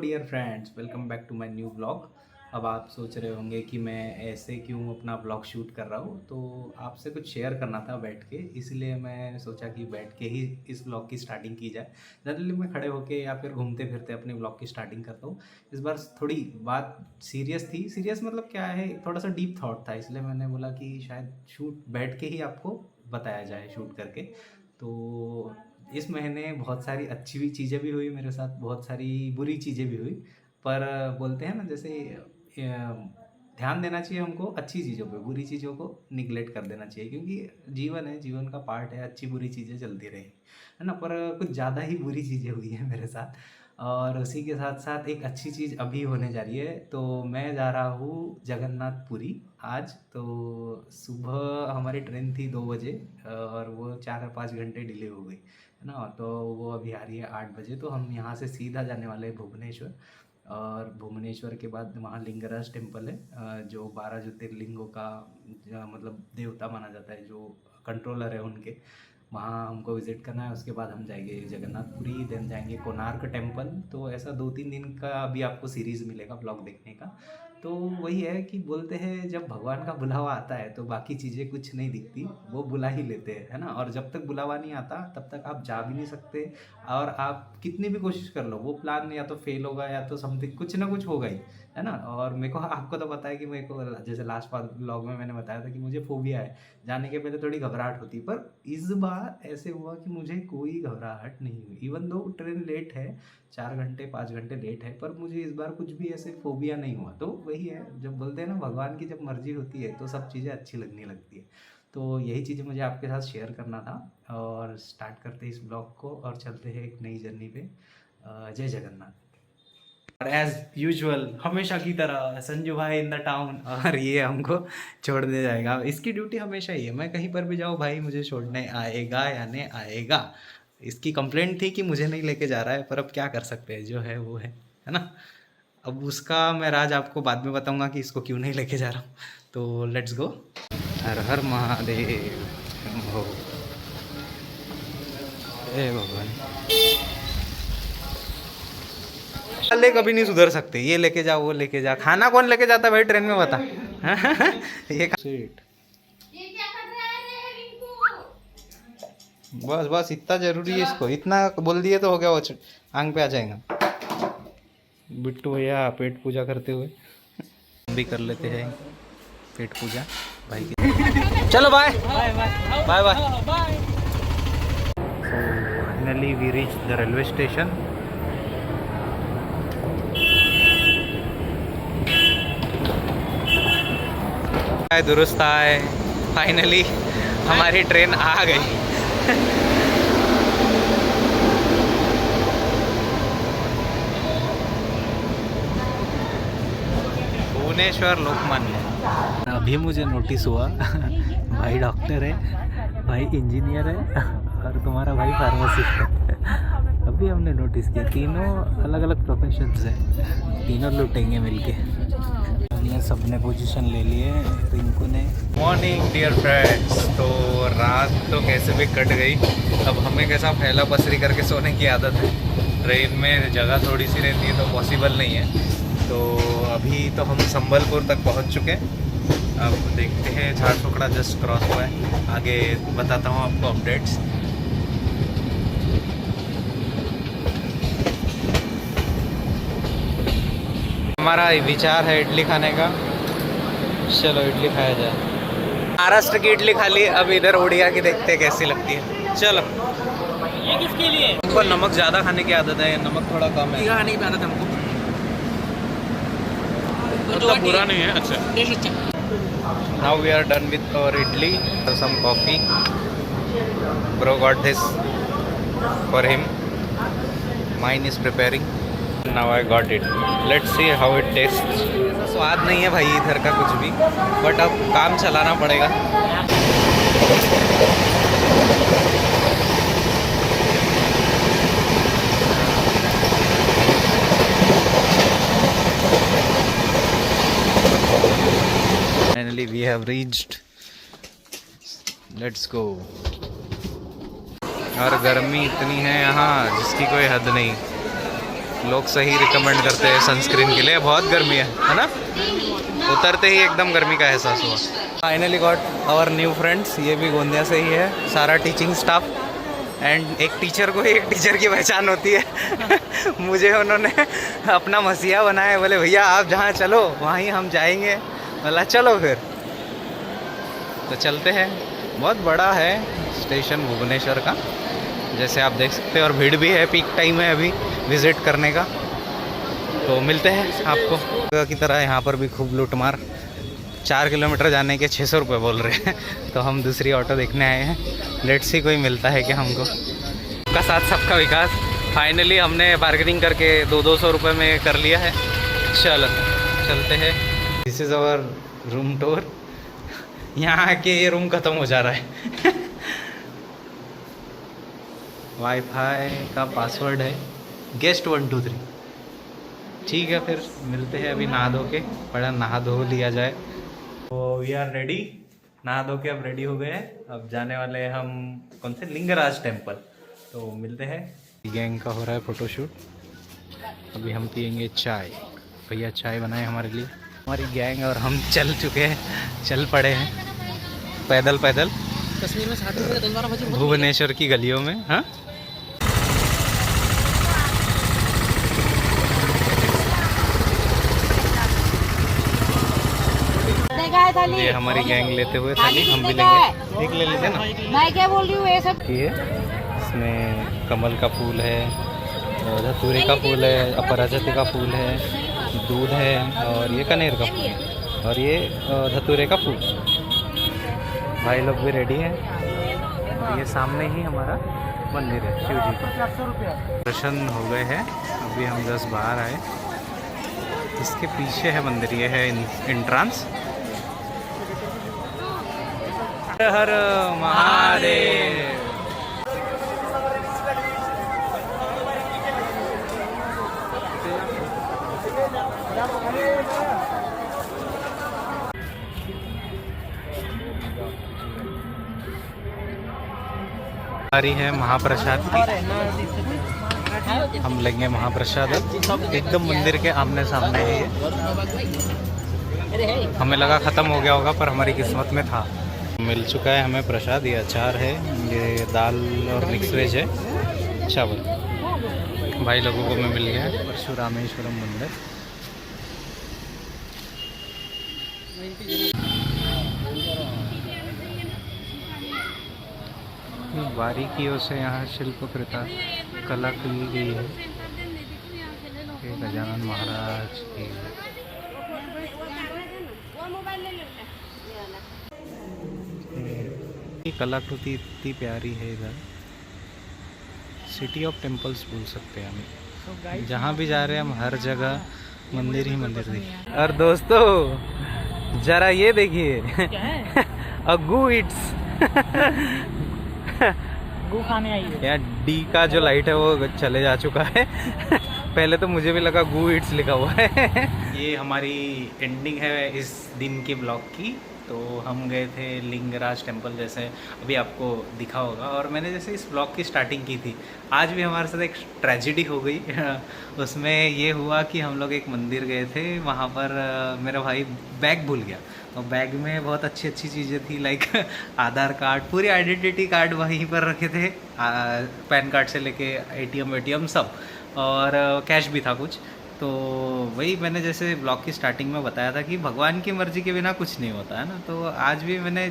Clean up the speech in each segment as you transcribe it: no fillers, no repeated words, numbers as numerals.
Dear friends, welcome back to my new blog. अब आप सोच रहे होंगे कि मैं ऐसे क्यों अपना ब्लॉग शूट कर रहा हूँ, तो आपसे कुछ शेयर करना था बैठ के, इसलिए मैं सोचा कि बैठ के ही इस ब्लॉग की स्टार्टिंग की जाए। जनरली मैं खड़े होके या फिर घूमते फिरते अपने ब्लॉग की स्टार्टिंग करता हूँ। इस बार थोड़ी बात सीरियस थी। सीरियस मतलब क्या है, थोड़ा सा डीप थॉट था, इसलिए मैंने बोला कि शायद शूट बैठ के ही आपको बताया जाए शूट करके। तो इस महीने बहुत सारी अच्छी भी चीज़ें भी हुई मेरे साथ, बहुत सारी बुरी चीज़ें भी हुई। पर बोलते हैं ना, जैसे ध्यान देना चाहिए हमको अच्छी चीज़ों पे, बुरी चीज़ों को निगलेक्ट कर देना चाहिए, क्योंकि जीवन है, जीवन का पार्ट है, अच्छी बुरी चीज़ें चलती रही है ना। पर कुछ ज़्यादा ही बुरी चीज़ें हुई हैं मेरे साथ, और उसी के साथ साथ एक अच्छी चीज़ अभी होने जा रही है। तो मैं जा रहा हूँ जगन्नाथपुरी आज। तो सुबह हमारी ट्रेन थी 2 बजे, और वो 4 या 5 घंटे डिले हो गई है ना। तो वो अभी आ रही है 8 बजे। तो हम यहाँ से सीधा जाने वाले हैं भुवनेश्वर, और भुवनेश्वर के बाद वहाँ लिंगराज टेम्पल है, जो 12 ज्योतिर्लिंगों का मतलब देवता माना जाता है, जो कंट्रोलर है उनके। वहाँ हमको विज़िट करना है। उसके बाद हम जाएंगे जगन्नाथपुरी, देन जाएंगे कोणार्क टेम्पल। तो ऐसा 2-3 दिन का अभी आपको सीरीज़ मिलेगा ब्लॉग देखने का। तो वही है कि बोलते हैं जब भगवान का बुलावा आता है तो बाकी चीज़ें कुछ नहीं दिखती, वो बुला ही लेते हैं, है ना। और जब तक बुलावा नहीं आता तब तक आप जा भी नहीं सकते, और आप कितनी भी कोशिश कर लो वो प्लान या तो फेल होगा या तो समथिंग कुछ ना कुछ होगा ही, है ना। और मेरे को आपको तो पता है कि मेरे को, जैसे लास्ट ब्लॉग में मैंने बताया था कि मुझे फोबिया है, जाने के पहले थोड़ी घबराहट होती। पर इस बार ऐसे हुआ कि मुझे कोई घबराहट नहीं हुई, इवन दो ट्रेन लेट है, 4 घंटे 5 घंटे लेट है, पर मुझे इस बार कुछ भी ऐसे फोबिया नहीं हुआ। तो वही है, जब बोलते हैं ना भगवान की जब मर्जी होती है तो सब चीज़ें अच्छी लगने लगती है। तो यही चीज़ें मुझे आपके साथ शेयर करना था, और स्टार्ट करते हैं इस ब्लॉग को और चलते हैं एक नई जर्नी पे। जय जगन्नाथ। और एज यूजुअल हमेशा की तरह संजू भाई इन द टाउन, और ये हमको छोड़ने जाएगा। इसकी ड्यूटी हमेशा ही है, मैं कहीं पर भी जाऊँ भाई मुझे छोड़ने आएगा या नहीं आएगा। इसकी कंप्लेंट थी कि मुझे नहीं लेके जा रहा है, पर अब क्या कर सकते हैं, जो है वो है ना। अब उसका मैं राज आपको बाद में बताऊंगा कि इसको क्यों नहीं लेके जा रहा हूँ। तो लेट्स गो। हर हर महादेव शंभो। ए भगवान, ले कभी नहीं सुधर सकते, ये लेके जा वो लेके जा। खाना कौन लेके जाता है भाई ट्रेन में, बता। ये सीट बस बस इतना जरूरी है, इसको इतना बोल दिए तो हो गया, वो आंग पे आ जाएगा। बिट्टू भैया पेट पूजा करते हुए हम भी कर लेते हैं पेट पूजा भाई की। चलो bye bye bye bye. Finally we reach the railway station. दुरुस्त है, फाइनली हमारी ट्रेन आ गई। भुवनेश्वर लोकमान्य। अभी मुझे नोटिस हुआ भाई डॉक्टर है, भाई इंजीनियर है, और तुम्हारा भाई फार्मासिस्ट है। अभी हमने नोटिस किया, तीनों अलग अलग प्रोफेशंस हैं, तीनों लुटेंगे मिलके। हमने सबने पोजीशन ले लिए, रिंकू ने। Morning dear friends. तो रात तो कैसे भी कट गई, अब हमें कैसा फैला पसरी करके सोने की आदत है। ट्रेन में जगह थोड़ी सी रहती है तो पॉसिबल नहीं है। तो अभी तो हम संबलपुर तक पहुंच चुके हैं। अब देखते हैं, झारसुगड़ा जस्ट क्रॉस हुआ है, आगे बताता हूँ आपको अपडेट्स। हमारा विचार है इडली खाने का, चलो इडली खाया जाए। महाराष्ट्र की इडली खा ली, अब इधर उड़िया की देखते हैं कैसी लगती है। चलो। ये किसके लिए? हमको नमक ज़्यादा खाने की आदत है, नमक थोड़ा कम है। खाने की आदत है हमको, तो बुरा नहीं है, अच्छा। Now we are done with our idli, some coffee. Bro got this for him, mine is preparing. Now I got it. Let's see how it tastes. स्वाद नहीं है भाई इधर का कुछ भी, बट अब काम चलाना पड़ेगा। Finally we have reached. Let's go. और गर्मी इतनी है यहाँ जिसकी कोई हद नहीं। लोग सही रिकमेंड करते हैं सनस्क्रीन के लिए। बहुत गर्मी है ना, उतरते ही एकदम गर्मी का एहसास हुआ। Finally got our new friends, ये भी गोंदिया से ही है, सारा टीचिंग स्टाफ। एंड एक टीचर को एक टीचर की पहचान होती है मुझे उन्होंने अपना मसीहा बनाया, बोले भैया आप जहाँ चलो वहीं हम जाएंगे। बोला चलो फिर, तो चलते हैं। बहुत बड़ा है स्टेशन भुवनेश्वर का, जैसे आप देख सकते हैं, और भीड़ भी है, पीक टाइम है अभी विज़िट करने का। तो मिलते हैं आपको की तरह। यहाँ पर भी खूब लूटमार, 4 किलोमीटर जाने के 600 रुपये बोल रहे हैं तो हम दूसरी ऑटो देखने आए हैं। लेट्स सी कोई मिलता है कि हमको। सबका साथ सबका विकास। फाइनली हमने बार्गेनिंग करके 200 रुपये में कर लिया है। चलो चलते हैं। This is our room tour. यहाँ आके ये रूम ख़त्म हो जा रहा है वाईफाई का पासवर्ड है गेस्ट 123। ठीक है, फिर मिलते हैं। अभी नहा धो के, बड़ा नहा धो लिया जाए। तो वी आर रेडी, नहा धो के अब रेडी हो गए हैं। अब जाने वाले हैं हम कौन से, लिंगराज टेम्पल। तो मिलते हैं। गैंग का हो रहा है फोटोशूट। अभी हम पियेंगे चाय। भैया चाय बनाए हमारे लिए। हमारी गैंग और हम चल चुके हैं, चल पड़े हैं पैदल पैदल कश्मीर में 60 रुपये 10-12 बजे भुवनेश्वर की गलियों में। हाँ, ये हमारी गैंग लेते हुए थाली, हम भी लेंगे। एक ले लेते ना। मैं क्या बोल रही हूँ, ये सब ये इसमें कमल का फूल है, धतूरे का फूल है, अपराजिता का फूल है, दूध है, और ये कनेर का फूल है, और ये धतूरे का फूल। भाई लोग भी रेडी हैं। और ये सामने ही हमारा मंदिर है शिव जी का। दर्शन हो गए हैं, अभी हम जस्ट बाहर आए। इसके पीछे है मंदिर, ये है एंट्रेंस। हर महादेव। बारी है महाप्रसाद की, हम लेंगे महाप्रसाद। एकदम मंदिर के आमने सामने है ये। हमें लगा ख़त्म हो गया होगा, पर हमारी किस्मत में था। मिल चुका है हमें प्रसाद। ये अचार है, ये दाल और मिक्स वेज है, चावल। भाई लोगों को में मिल गया है परशुरामेश्वरम मंदिर। बारीकियों से यहाँ शिल्पकृता कला की गई है। गजानन महाराज की कलाकृति इतनी प्यारी है। इधर सिटी ऑफ टेम्पल्स बोल सकते हैं हम। जहाँ भी जा रहे हैं हम, हर जगह मंदिर ही मंदिर दिखे। और दोस्तों जरा ये देखिए अग्गू इट्स गू खाने आई है। यार डी का जो लाइट है वो चले जा चुका है पहले तो मुझे भी लगा गू इट्स लिखा हुआ है ये हमारी एंडिंग है इस दिन के ब्लॉग की। तो हम गए थे लिंगराज टेम्पल, जैसे अभी आपको दिखा होगा। और मैंने जैसे इस ब्लॉग की स्टार्टिंग की थी, आज भी हमारे साथ एक ट्रेजिडी हो गई उसमें ये हुआ कि हम लोग एक मंदिर गए थे, वहाँ पर मेरा भाई बैग भूल गया। और बैग में बहुत अच्छी अच्छी चीज़ें थी, लाइक आधार कार्ड, पूरी आइडेंटिटी कार्ड वहीं पर रखे थे, पैन कार्ड से लेके एटीएम सब, और कैश भी था कुछ। तो वही मैंने जैसे ब्लॉग की स्टार्टिंग में बताया था कि भगवान की मर्ज़ी के बिना कुछ नहीं होता है ना। तो आज भी मैंने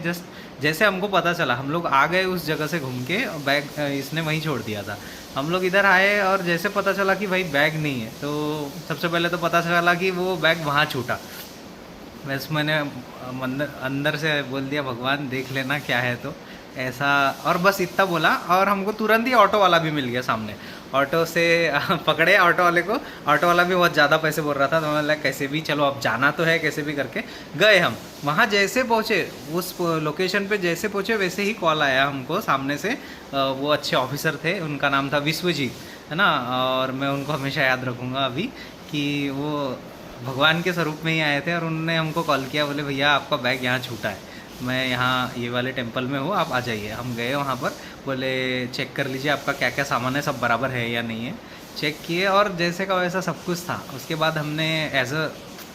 जैसे हमको पता चला, हम लोग आ गए उस जगह से घूम के, बैग इसने वहीं छोड़ दिया था। हम लोग इधर आए और जैसे पता चला कि भाई बैग नहीं है, तो सबसे पहले तो पता चला कि वो बैग वहाँ छूटा। बस मैंने अंदर से बोल दिया भगवान देख लेना क्या है, तो ऐसा, और बस इतना बोला। और हमको तुरंत ही ऑटो वाला भी मिल गया सामने, ऑटो से पकड़े ऑटो वाले को। ऑटो वाला भी बहुत ज़्यादा पैसे बोल रहा था, तो मैं लगा कैसे भी चलो अब जाना तो है, कैसे भी करके गए हम वहाँ। जैसे पहुँचे उस लोकेशन पे, जैसे पहुँचे वैसे ही कॉल आया हमको सामने से। वो अच्छे ऑफिसर थे, उनका नाम था विश्वजीत, है ना। और मैं उनको हमेशा याद रखूँगा अभी, कि वो भगवान के स्वरूप में ही आए थे। और उन्होंने हमको कॉल किया, बोले भैया आपका बैग यहाँ छूटा है, मैं यहाँ ये वाले टेम्पल में हूँ, आप आ जाइए। हम गए वहाँ पर, बोले चेक कर लीजिए आपका क्या क्या सामान है, सब बराबर है या नहीं है। चेक किए और जैसे का वैसा सब कुछ था। उसके बाद हमने as a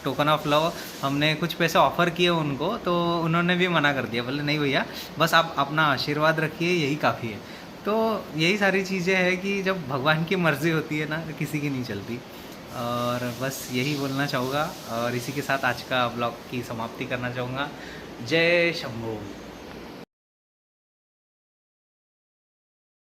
token of love हमने कुछ पैसे ऑफ़र किए उनको, तो उन्होंने भी मना कर दिया, बोले नहीं भैया बस आप अपना आशीर्वाद रखिए, यही काफ़ी है। तो यही सारी चीज़ें हैं कि जब भगवान की मर्ज़ी होती है ना, किसी की नहीं चलती। और बस यही बोलना चाहूँगा और इसी के साथ आज का ब्लॉग की समाप्ति करना चाहूँगा। जय शंभू।